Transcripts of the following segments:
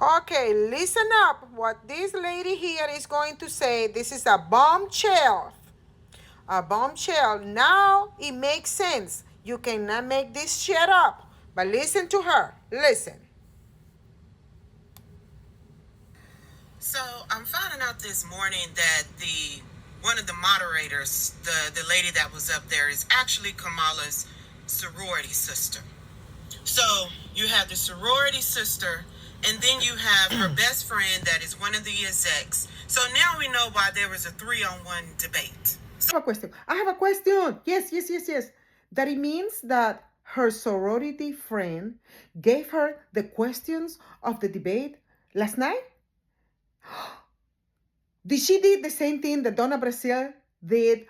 Okay, listen up. What this lady here is going to say, this is a bombshell. A bombshell. Now it makes sense. You cannot make this shit up. But listen to her. Listen. So I'm finding out this morning that one of the moderators, the lady that was up there, is actually Kamala's sorority sister. So you have the sorority sister, and then you have her best friend that is one of the execs. So now we know why there was a 3-on-1 debate. I have a question. Yes. That it means that her sorority friend gave her the questions of the debate last night? Did she did the same thing that Donna Brazil did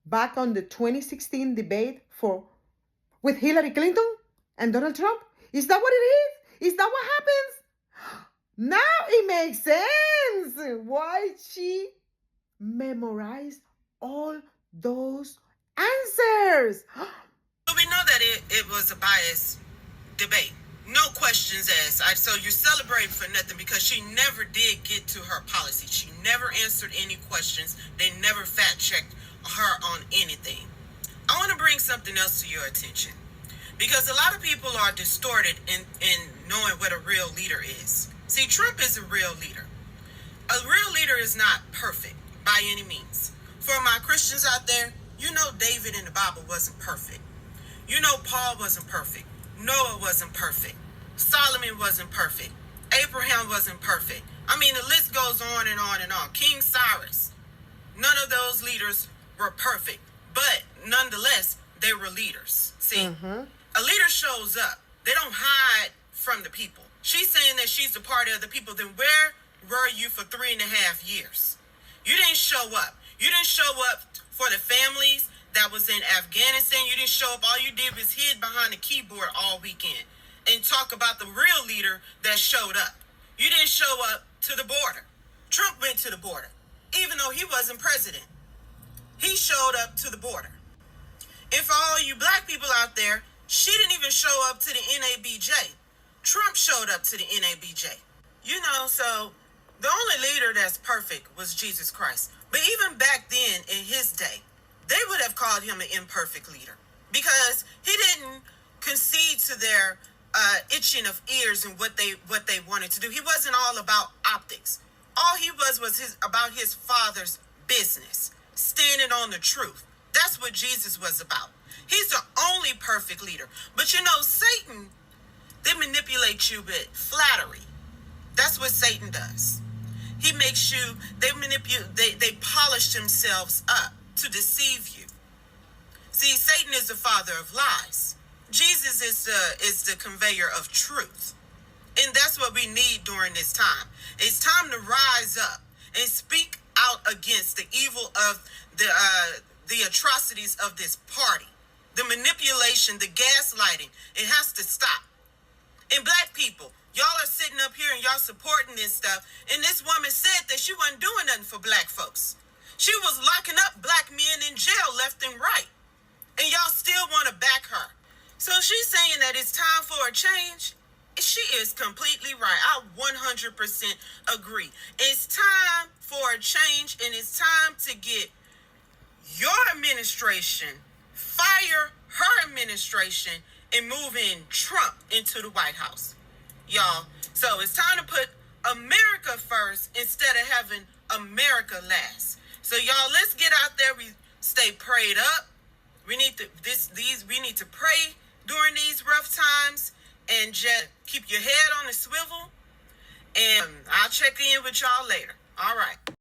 back on the 2016 debate with Hillary Clinton and Donald Trump? Is that what it is? Is that what happens? Now it makes sense why she memorized all those answers. So we know that it was a biased debate. No questions asked. So you're celebrating for nothing because she never did get to her policy. She never answered any questions. They never fact checked her on anything. I want to bring something else to your attention because a lot of people are distorted in knowing what a real leader is. See, Trump is a real leader. A real leader is not perfect by any means. For my Christians out there, you know David in the Bible wasn't perfect. You know Paul wasn't perfect. Noah wasn't perfect. Solomon wasn't perfect. Abraham wasn't perfect. I mean, the list goes on and on and on. King Cyrus. None of those leaders were perfect. But nonetheless, they were leaders. See, a leader shows up. They don't hide from the people. She's saying that she's a part of the people. Then where were you for 3.5 years? You didn't show up. You didn't show up for the families that was in Afghanistan. You didn't show up. All you did was hid behind the keyboard all weekend and talk about the real leader that showed up. You didn't show up to the border. Trump went to the border, even though he wasn't president. He showed up to the border. And for all you black people out there, she didn't even show up to the NABJ. Trump showed up to the NABJ. You know, so the only leader that's perfect was Jesus Christ. But even back then, in his day, they would have called him an imperfect leader because he didn't concede to their itching of ears and what they wanted to do. He wasn't all about optics. All he was about his father's business, standing on the truth. That's what Jesus was about. He's the only perfect leader. But you know, Satan, they manipulate you with flattery. That's what Satan does. He makes you, they polish themselves up to deceive you. See, Satan is the father of lies. Jesus is the conveyor of truth. And that's what we need during this time. It's time to rise up and speak out against the evil of the atrocities of this party. The manipulation, the gaslighting, it has to stop. And black people, y'all are sitting up here and y'all supporting this stuff. And this woman said that she wasn't doing nothing for black folks. She was locking up black men in jail left and right. And y'all still want to back her. So she's saying that it's time for a change. She is completely right. I 100% agree. It's time for a change, and it's time to get your administration, fire her administration, and move in Trump into the White House. Y'all, so it's time to put America first instead of having America last. So y'all, let's get out there. We stay prayed up. We need to pray during these rough times and just keep your head on the swivel. And I'll check in with y'all later. All right.